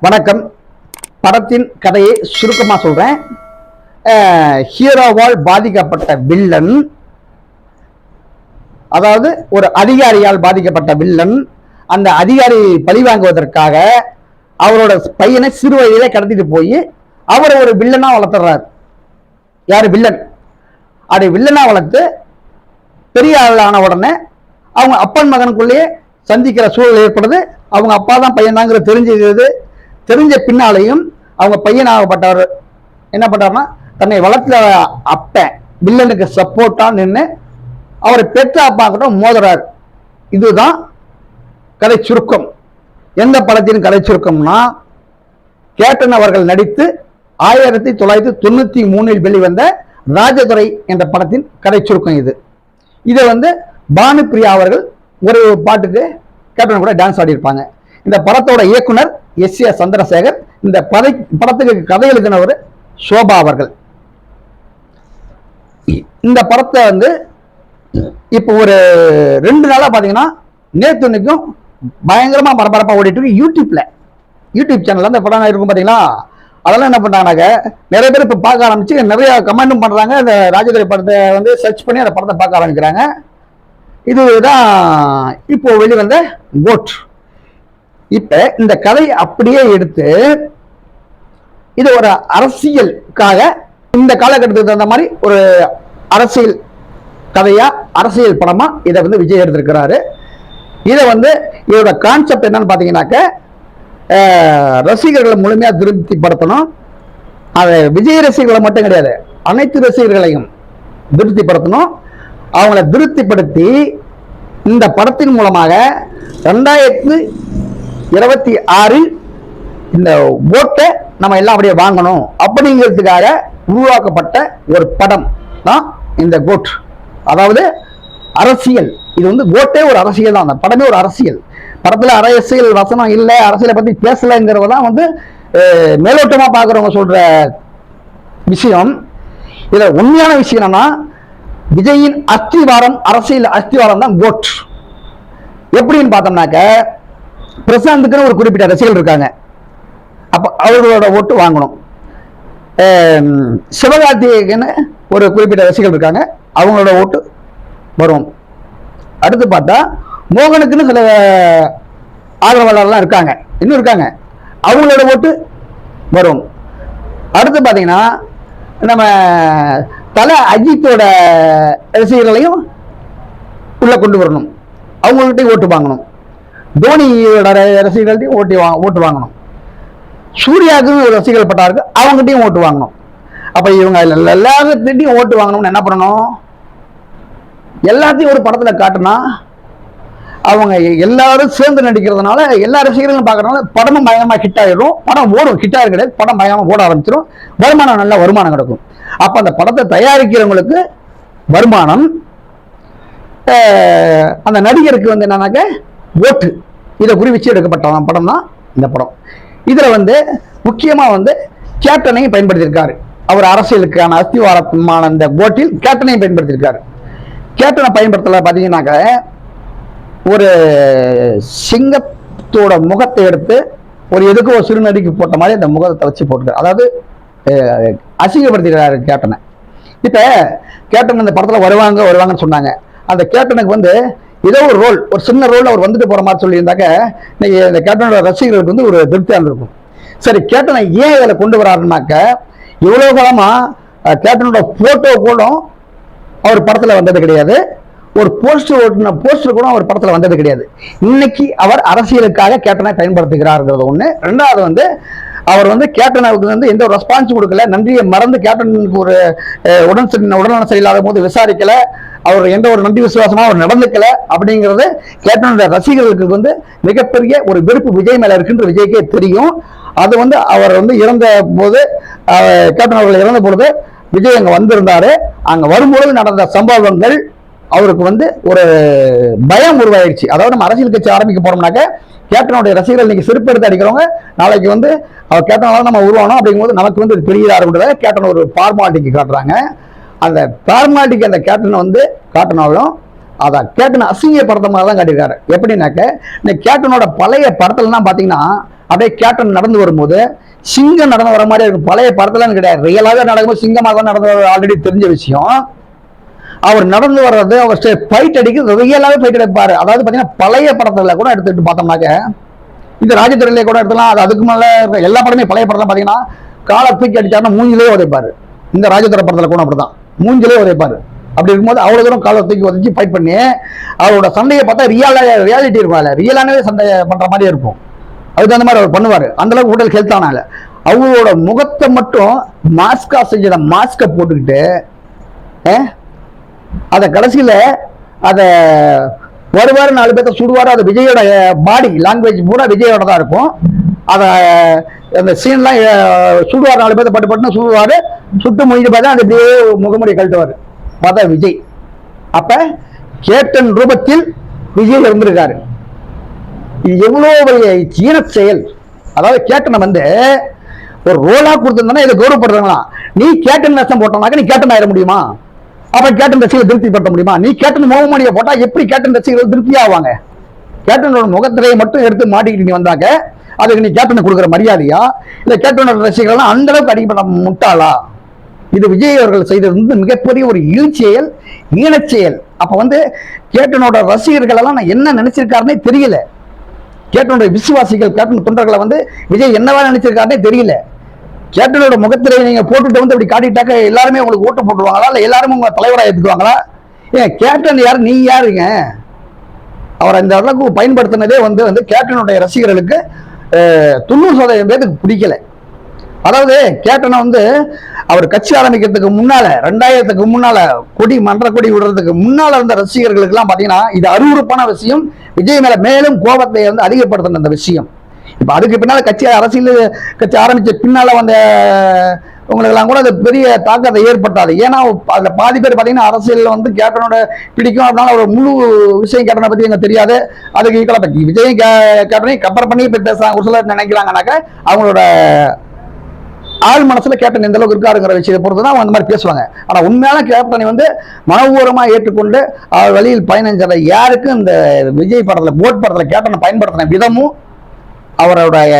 வணக்கம். படத்தின் கதையை சுருக்கமா சொல்றேன். ஹீரோவால் பாதிக்கப்பட்ட வில்லன், அதாவது ஒரு அதிகாரியால் பாதிக்கப்பட்ட வில்லன், அந்த அதிகாரியை பழிவாங்குவதற்காக அவரோட பையனை சிறு வயதிலே கடத்திட்டு போய் அவரை ஒரு வில்லனா வளர்த்துறாரு. யாரு? வில்லன். அப்படி வில்லனா வளர்த்து பெரிய ஆளான உடனே அவங்க அப்பன் மகனுக்குள்ளேயே சந்திக்கிற சூழல் ஏற்படுது. அவங்க அப்பா தான் பையன் தாங்கிறது தெரிஞ்சுக்கிறது. தெரிஞ்ச பின்னாலையும் அவங்க பையனாகப்பட்டவர் என்ன பண்றாருன்னா, தன்னை வளர்த்த அப்பன் வில்லனுக்கு சப்போர்ட்டா நின்று அவரை பெற்ற அப்பா கிட்ட மோதுறாரு. இதுதான் கதை சுருக்கம். எந்த படத்தின் கதை சுருக்கம்னா, கேப்டன் அவர்கள் நடித்து 1993 வெளிவந்த ராஜதுரை என்ற படத்தின் கதை சுருக்கம் இது. இதை பானுப்பிரியா அவர்கள் ஒரு பாட்டுக்கு கேப்டன் கூட டான்ஸ் ஆடி இருப்பாங்க. இந்த படத்தோட இயக்குனர் S.A. சந்திரசேகர். இந்த படத்துக்கு கதை எழுதினவர் சோபா அவர்கள். இந்த படத்தை இப்போ ஒரு 2 நாளா பாத்தீங்கன்னா நேத்துக்கும் பயங்கரமா பரபரப்பா ஓடிட்டு இருக்கு. யூடியூப் சேனல்ல அந்த படம் இருக்கும் பாத்தீங்களா. அதெல்லாம் என்ன பண்றாங்கனாக்க, நிறைய பேர் இப்ப பார்க்க ஆரம்பிச்சு நிறைய கமெண்டும் பண்றாங்க. இந்த ராஜதுரை படத்தை சர்ச் பண்ணி அந்த படத்தை பார்க்க ஆரம்பிக்கிறாங்க. இதுதான் இப்போ வெளிவந்த கோட். இப்ப இந்த கதை அப்படியே எடுத்து இது ஒரு அரசியலுக்காக, இந்த காலகட்டத்துக்கு தகுந்த மாதிரி ஒரு அரசியல் கதையா, அரசியல் படமா இதை விஜய் எடுத்திருக்கிறாரு. இதை இதோட கான்செப்ட் என்னன்னு பாத்தீங்கன்னாக்க, ரசிகர்களை முழுமையா திருப்திப்படுத்தணும். அதை விஜய் ரசிகர்களை மட்டும் கிடையாது, அனைத்து ரசிகர்களையும் திருப்திப்படுத்தணும். அவங்கள திருப்திப்படுத்தி இந்த படத்தின் மூலமாக 2026 இந்த ஓட்டை நம்ம எல்லாம் அப்படியே வாங்கணும் அப்படிங்கிறதுக்காக உருவாக்கப்பட்ட ஒரு படம் தான் இந்த கோட். அதாவது அரசியல். இது கோட்டே ஒரு அரசியல் தான். அந்த படமே ஒரு அரசியல். படத்துல அரசியல் வசனம் இல்லை, அரசியலை பத்தி பேசலைங்கிறதான் மேலோட்டமா பாக்குறவங்க சொல்ற விஷயம். இதுல உண்மையான விஷயம் என்னன்னா, விஜயின் அஸ்திவாரம், அரசியல் அஸ்திவாரம் தான் கோட். எப்படின்னு பார்த்தோம்னாக்க, பிரசாந்துக்குன்னு ஒரு குறிப்பிட்ட ரசிகர்கள் இருக்காங்க. அப்ப அவர்களோட ஓட்டு வாங்கணும். சிவகார்த்திகேயன்னு ஒரு குறிப்பிட்ட ரசிகர்கள் இருக்காங்க, அவங்களோட ஓட்டு வரும். அடுத்து பார்த்தா மோகனுக்குன்னு சில ஆதரவாளர்லாம் இருக்காங்க, இன்னும் இருக்காங்க, அவங்களோட ஓட்டு வரும். அடுத்து பார்த்தீங்கன்னா நம்ம தலை அஜித்தோட ரசிகர்களையும் உள்ள கொண்டு வரணும், அவங்கள்ட்டையும் ஓட்டு வாங்கணும். தோனியோட ரசிகர்கள்ட்டையும் ஓட்டு வாங்கணும். சூர்யாவுக்கு ரசிகர்கள் பட்டாருக்கு, அவங்ககிட்டையும் ஓட்டு வாங்கணும். அப்ப இவங்க எல்லாத்தையும் ஓட்டு வாங்கணும்னு என்ன பண்ணணும்? எல்லாத்தையும் ஒரு படத்துல காட்டுனா அவங்க எல்லாரும் சேர்ந்து நடிக்கிறதுனால, எல்லா ரசிகர்களும் பார்க்கறதுனால படமும் பயங்கரமா ஹிட் ஆயிடும். படம் ஓடும், ஹிட் ஆயிரு கிடையாது, படம் பயங்கரமா ஓட ஆரம்பிச்சிடும். வருமானம், நல்ல வருமானம் கிடைக்கும். அப்ப அந்த படத்தை தயாரிக்கிறவங்களுக்கு வருமானம், அந்த நடிகருக்கு என்னன்னாக்க ஓட்டு. இதை குறிவிச்சு எடுக்கப்பட்ட படம் தான் இந்த படம். இதுல முக்கியமா கேப்டனையும் பயன்படுத்தியிருக்காரு. அவர் அரசியலுக்கான அஸ்திவாரமான இந்த கோட்டில் கேப்டனையும் பயன்படுத்தியிருக்காரு. கேப்டனை பயன்படுத்தல பாத்தீங்கன்னாக்க, ஒரு சிங்கத்தோட முகத்தை எடுத்து ஒரு எதுக்கு ஒரு சிறுநடிக்கு போட்ட மாதிரி அந்த முகத்தை வச்சு போட்டுருக்காரு. அதாவது அசிங்கப்படுத்திக்கிறாரு கேப்டனை. இப்ப கேப்டன் இந்த படத்துல வருவாங்கன்னு சொன்னாங்க. அந்த கேப்டனுக்கு ஏதோ ஒரு ரோல், ஒரு சின்ன ரோல் அவர் வந்துட்டு போற மாதிரி சொல்லியிருந்தாக்க இன்னைக்கு இந்த கேப்டனோட ரசிகர்களுக்கு ஒரு திருப்தியாக இருக்கும். சரி, கேப்டனை ஏன் இதில் கொண்டு வராருனாக்க, இவ்வளவு காலமா கேப்டனோட போட்டோ கூட அவர் படத்துல வந்தது கிடையாது, ஒரு போஸ்டர் கூட அவர் படத்துல வந்தது கிடையாது. இன்னைக்கு அவர் அரசியலுக்காக கேப்டனை பயன்படுத்துகிறாருங்கிறது ஒண்ணு. ரெண்டாவது அவர் கேப்டனுக்கு எந்த ஒரு ரெஸ்பான்ஸ் கொடுக்கல, நன்றியை மறந்து கேப்டனுக்கு ஒரு உடல்நலம் சரியில்லாத போது விசாரிக்கல, அவர் எந்த ஒரு நன்றி விசுவாசமா அவர் நடந்துக்கல. அப்படிங்கிறது கேப்டனோட ரசிகர்களுக்கு மிகப்பெரிய ஒரு வெறுப்பு விஜய் மேல இருக்குன்ற விஜய்க்கே தெரியும். அது அவர் இறந்த போது, கேப்டன் அவர்கள் இறந்த பொழுது விஜய் அங்க வந்திருந்தாரு. அங்க வரும்பொழுது நடந்த சம்பவங்கள் அவருக்கு ஒரு பயம் உருவாயிடுச்சு. அதாவது நம்ம அரசியல் கட்சி ஆரம்பிக்க போறோம்னாக்க, கேப்டனுடைய ரசிகர்கள் இன்னைக்கு செருப்பு எடுத்து அடிக்கிறவங்க நாளைக்கு அவர் கேப்டனால நம்ம உருவானோம் அப்படிங்கும்போது நமக்கு பெரிய ஆரம்பிச்சத கேப்டன் ஒரு ஃபார்மாலிட்டிக்கு காட்டுறாங்க. அந்த ஃபார்மாலிட்டிக்கு அந்த கேப்டன் காட்டினாலும் அதான் கேப்டன் அசிங்கப்படுத்த மாதிரி தான் காட்டியிருக்காரு. எப்படின்னாக்க இந்த கேப்டனோட பழைய படத்துலலாம் பார்த்தீங்கன்னா அப்படியே கேப்டன் நடந்து வரும்போது சிங்கம் நடந்து வர மாதிரி இருக்கும். பழைய படத்துலன்னு கிடையாது, ரியலாகவே நடக்கும்போது சிங்கமாக தான் நடந்து வர ஆல்ரெடி தெரிஞ்ச விஷயம். அவர் நடந்து வர்றது, அவர் ஃபைட் அடிக்கிறது ரியலாகவே ஃபைட் அடிப்பாரு. அதாவது பார்த்தீங்கன்னா பழைய படத்துல கூட எடுத்துட்டு பார்த்தோம்னாக்க, இந்த ராஜதுறையிலே கூட எடுத்துலாம், அது அதுக்கு மேலே இருக்க எல்லா படமே பழைய படத்துல பார்த்தீங்கன்னா காலை தூக்கி அடிச்சாருன்னா மூஞ்சிலே உதைப்பாரு. இந்த ராஜதுறை படத்துல கூட அப்படிதான் மூஞ்சிலே உதைப்பாரு. அப்படி இருக்கும்போது அவ்வளவு தூரம் காலை தூக்கி உதச்சி ஃபைட் பண்ணி அவரோட சண்டையை பார்த்தா ரியாலிட்டி இருக்கும், அதில் ரியலானவே சண்டை பண்ற மாதிரி இருக்கும். அதுக்கு அந்த மாதிரி அவர் பண்ணுவார். அந்த அளவுக்கு உடல் ஹெல்த் ஆனால அவரோட முகத்தை மட்டும் மாஸ்கா செஞ்ச மாஸ்கை போட்டுக்கிட்டு அதை கடைசியில அதை வருவாரு, 4 பேர்த்த சுடுவாரு. அது விஜயோட பாடி லாங்குவேஜ் பூரா விஜயோட தான் இருக்கும். அதை அந்த சீன்லாம் சுடுவார், 4 பேர்த்த பட்டு பட்டுன்னு சுடுவாரு. சுட்டு முடிஞ்சு பார்த்தா அந்த அப்படியே முகமுடி கழட்டுவார். பார்த்தா விஜய். அப்ப கேப்டன் ரூபத்தில் விஜய் இருந்திருக்காரு. இது எவ்வளவு பெரிய சீன செயல். அதாவது கேப்டனை வந்து ஒரு ரோலா கொடுத்திருந்தா இதை கௌரவப்படுறாங்களா? நீ கேப்டன் வேஷம் போட்டோம்னாக்க நீ கேப்டன் ஆயிட முடியுமா? அப்ப கேப்டன் ரசிகர்கள் திருப்திப்படுத்த முடியுமா? நீ கேப்டன் முகமூடியை போட்டா எப்படி கேப்டன் ரசிகர்கள் திருப்தி ஆவாங்க? கேப்டனோட முகத்திரையை மட்டும் எடுத்து மாட்டிக்கிட்டு நீ வந்தாக்க அதுக்கு நீ கேப்டனை கொடுக்குற மரியாதையா? இல்ல கேப்டனோட ரசிகர்கள் அந்த அளவுக்கு அடிப்பட முட்டாளா? இது விஜய் அவர்கள் செய்தது மிகப்பெரிய ஒரு இழிச்செயல், ஈனச்செயல். அப்ப வந்து கேப்டனோட ரசிகர்கள் எல்லாம் நான் என்ன நினைச்சிருக்காருன்னே தெரியல. கேப்டனுடைய விசுவாசிகள், கேப்டன் தொண்டர்களை வந்து விஜய் என்னவா நினைச்சிருக்காருன்னே தெரியல. கேப்டனோட முகத்திரையை நீங்க போட்டுட்டு வந்து அப்படி காட்டிட்டாக்க எல்லாருமே உங்களுக்கு ஓட்டு போட்டுருவாங்களா? இல்ல எல்லாருமே உங்க தலைவராக ஏற்றுக்குவாங்களா? ஏன் கேப்டன் யாரு, நீ யாருங்க? அவரை இந்த அளவுக்கு பயன்படுத்தினதே வந்து கேப்டனுடைய ரசிகர்களுக்கு 90% பேருக்கு பிடிக்கல. அதாவது கேப்டனை வந்து அவர் கட்சி ஆரம்பிக்கிறதுக்கு முன்னால 2000க்கு முன்னால மன்ற கொடி விடுறதுக்கு முன்னால இருந்த ரசிகர்களுக்கு எல்லாம் பாத்தீங்கன்னா இது அருவருப்பான விஷயம். விஜய் மேல மேலும் கோபத்தை வந்து அதிகப்படுத்தின அந்த விஷயம். இப்ப அதுக்கு பின்னால அரசியல் கட்சி ஆரம்பிச்ச பின்னால வந்த உங்களுக்கெல்லாம் கூட அது பெரிய தாக்கத்தை ஏற்படுத்தாது. ஏன்னா அதுல பாதி பேர் பாத்தீங்கன்னா அரசியல் வந்து கேப்டனோட பிடிக்கும், அதனால ஒரு முழு விஷயம் கேப்டனை பத்தி எனக்கு தெரியாது, அதுக்கு ஈக்குவலா விஜய் கேப்டனையும் கம்பேர் பண்ணி பேசுறாங்க ஒரு சிலர் நினைக்கிறாங்கன்னாக்க அவங்களோட ஆள் மனசுல கேப்டன் எந்த அளவுக்கு இருக்காருங்கிற விஷயத்தை பொறுத்து தான் அந்த மாதிரி பேசுவாங்க. ஆனா உண்மையான கேப்டனை வந்து மனப்பூர்வமா ஏற்றுக்கொண்டு அவர் வழியில் பயணிச்சத யாருக்கும் இந்த விஜய் படத்துல போட் படத்துல கேப்டனை பயன்படுத்தின விதமும் அவருடைய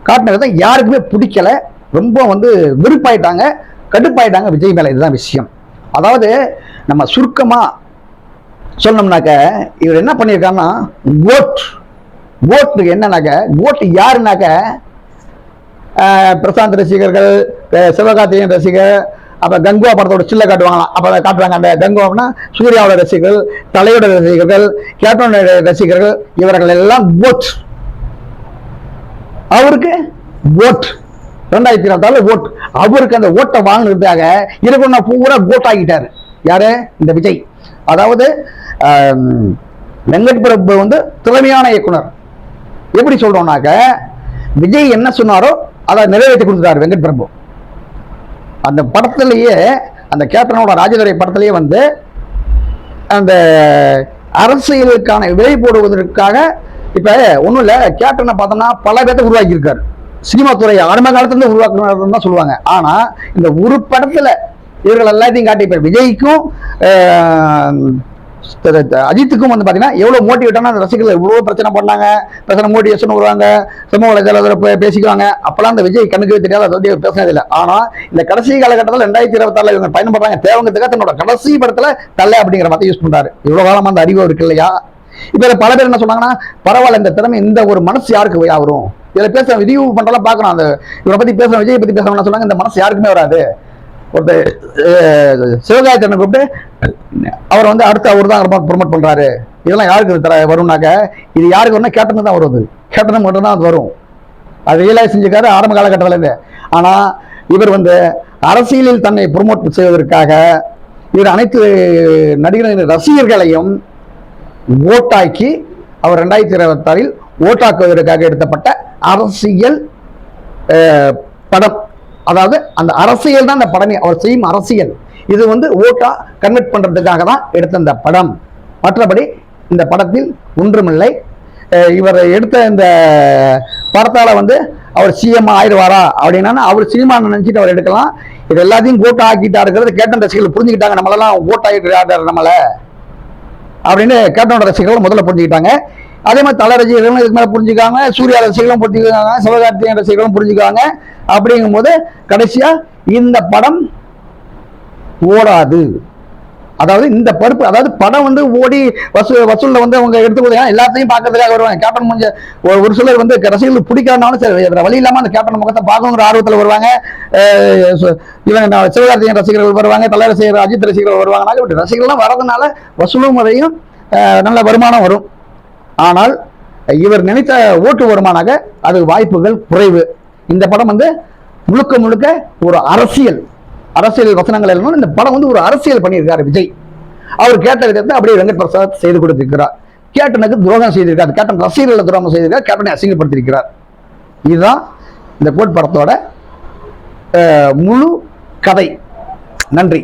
காட்டின விதம் யாருக்குமே பிடிக்கல. ரொம்ப வந்து வெறுப்பாயிட்டாங்க, கடுப்பாயிட்டாங்க விஜய் மேல. இதுதான் விஷயம். அதாவது நம்ம சுருக்கமா சொன்னோம்னாக்க இவர் என்ன பண்ணியிருக்காருன்னா கோட் என்னன்னாக்க கோட் யாருனாக்க பிரசாந்த் ரசிகர்கள், சிவகார்த்திகேயன் ரசிகர், அப்ப கங்குவா படத்தோட சில்ல காட்டுவாங்களாம். அப்ப காட்டுவாங்க அந்த கங்குவானா சூர்யாவோட ரசிகர்கள், தலையோட ரசிகர்கள், கேப்டனோட ரசிகர்கள், இவர்கள் எல்லாம் ஓட். அவருக்கு ஓட் 2024 ஓட். அவருக்கு அந்த ஓட்டை வாங்கினதுக்காக இருக்கணும் பூரா கோட் ஆகிட்டாரு. யாரு? இந்த விஜய். அதாவது வெங்கட் பிரபு வந்து திறமையான இயக்குனர். எப்படி சொல்றோம்னாக்க விஜய் என்ன சொன்னாரோ அதை நிறைவேற்றி கொடுத்துட்டாரு வெங்கட் பிரபு. அந்த படத்திலேயே அந்த கேப்டனோட ராஜதுரை படத்திலேயே வந்து அந்த அரசியலுக்கான விலை போடுவதற்காக இப்ப ஒண்ணும் இல்ல, கேப்டனை பார்த்தோம்னா பல பேர்த்த உருவாக்கி இருக்காரு. சினிமா துறை ஆரம்ப காலத்துல உருவாக்குனாருன்னு தான் சொல்லுவாங்க. ஆனா இந்த ஒரு படத்துல இவர்கள் எல்லாத்தையும் காட்டி இப்ப விஜய்க்கும் அஜித்துக்கும் வந்து பாத்தீங்கன்னா எவ்வளவு மோட்டிவேட்டான ரசிகர்கள் எவ்வளவு பிரச்சனை பண்ணாங்க, பிரச்சனை மோட்டிவேஷன் வருவாங்க, சமூக வலைதளத்தில் பேசிக்குவாங்க. அப்பெல்லாம் அந்த விஜய் கண்ணுக்கு தெரியாத அதை பத்தி பேசினது இல்லை. ஆனா இந்த கடைசி காலகட்டத்தில் 2026 இவங்க பயன்படுறாங்க தேவங்கத்துக்காக தன்னோட கடைசி படத்துல தள்ள அப்படிங்கிற மாதிரி யூஸ் பண்றாரு. இவ்வளவு காலமா அந்த அறிவு இருக்கு இல்லையா? இப்ப பல பேர் என்ன சொன்னாங்கன்னா பரவாயில்ல, இந்த திறமை இந்த ஒரு மனசு யாருக்கு வரும்? இதுல பேச ரிவ்யூ பண்றலாம் பாக்கணும். அந்த இவரை பத்தி பேசுற விஜய் பத்தி பேச சொன்னாங்க, இந்த மனசு யாருக்குமே வராது. ஒருத்தர் சிவகார்த்திகேயனை கூப்பிட்டு அவர் வந்து அடுத்து அவர் தான் ப்ரொமோட் பண்றாரு. இதெல்லாம் யாருக்கு வரும்னாக்க இது யாருக்கு வரும்னா கேப்டன் தான் வருது. கேப்டன் மட்டும் தான் அது வரும். அது ரியலைஸ் செஞ்சுக்காரு ஆரம்ப காலகட்டத்தில் இருந்து. ஆனா இவர் வந்து அரசியலில் தன்னை ப்ரொமோட் செய்வதற்காக இவர் அனைத்து நடிகர்களின் ரசிகர்களையும் ஓட்டாக்கி அவர் 2026 ஓட்டாக்குவதற்காக எடுத்தப்பட்ட அரசியல் படம். அதாவது அந்த அரசியல் தான் இந்த படமே, அவர் செய்யும் அரசியல். இது வந்து ஓட்டா கன்வெர்ட் பண்றதுக்காக தான் எடுத்த இந்த படம். மற்றபடி இந்த படத்தில் ஒன்றுமில்லை. இவர் எடுத்த இந்த படத்தால வந்து அவர் சிஎம் ஆயிடுவாரா அப்படின்னா அவர் சினிமா நினைச்சிட்டு அவர் எடுக்கலாம். இது எல்லாத்தையும் ஓட்டா ஆக்கிட்டா இருக்கிறது கேப்டன் ரசிகர்கள் புரிஞ்சுக்கிட்டாங்க. நம்மளெல்லாம் ஓட்டாயிட்டு நம்மள அப்படின்னு கேப்டனோட ரசிகர்கள் முதல்ல புரிஞ்சுக்கிட்டாங்க. அதே மாதிரி தல ரசிகர்களும் இதுக்கு மேலே புரிஞ்சுக்காங்க, சூர்யா ரசிகர்களும் புரிஞ்சுக்காங்க, சிவகார்த்திகேயன் ரசிகர்களும் புரிஞ்சுக்காங்க. அப்படிங்கும்போது கடைசியா இந்த படம் ஓடாது. அதாவது இந்த பருப்பு, அதாவது படம் வந்து ஓடி வசூல்ல வந்து அவங்க எடுத்துக்கொள்ள எல்லாத்தையும் பார்க்கறதுக்காக வருவாங்க. கேப்டன் முடிஞ்ச ஒரு சிலர் வந்து ரசிகர்களுக்கு பிடிக்காதனாலும் சரி, வழி இல்லாம அந்த கேப்டன் முகத்தை பார்க்கணுங்கிற ஆர்வத்தில் வருவாங்க. இவங்க சிவகார்த்திகேயன் ரசிகர்கள் வருவாங்க, தல ரசிகர் அஜித் ரசிகர்கள் வருவாங்க. இப்படி ரசிகர்கள்லாம் வரதுனால வசூலும் முறையும் நல்ல வருமானம் வரும். ஆனால் இவர் நினைத்த ஓட்டு வருமானாக அது வாய்ப்புகள் குறைவு. இந்த படம் வந்து முழுக்க முழுக்க ஒரு அரசியல் வசனங்கள் எல்லாம் இந்த படம் வந்து ஒரு அரசியல் பண்ணியிருக்காரு விஜய். அவர் கேட்ட விதத்தை அப்படியே வெங்கட் பிரசாத் செய்து கொடுத்திருக்கிறார். கேப்டனுக்கு துரோகம் செய்திருக்கார், கேப்டன் ரசிகர்களை துரோகம் செய்திருக்கார், கேப்டனை அசிங்கப்படுத்தியிருக்கிறார். இதுதான் இந்த கோட் படத்தோட முழு கதை. நன்றி.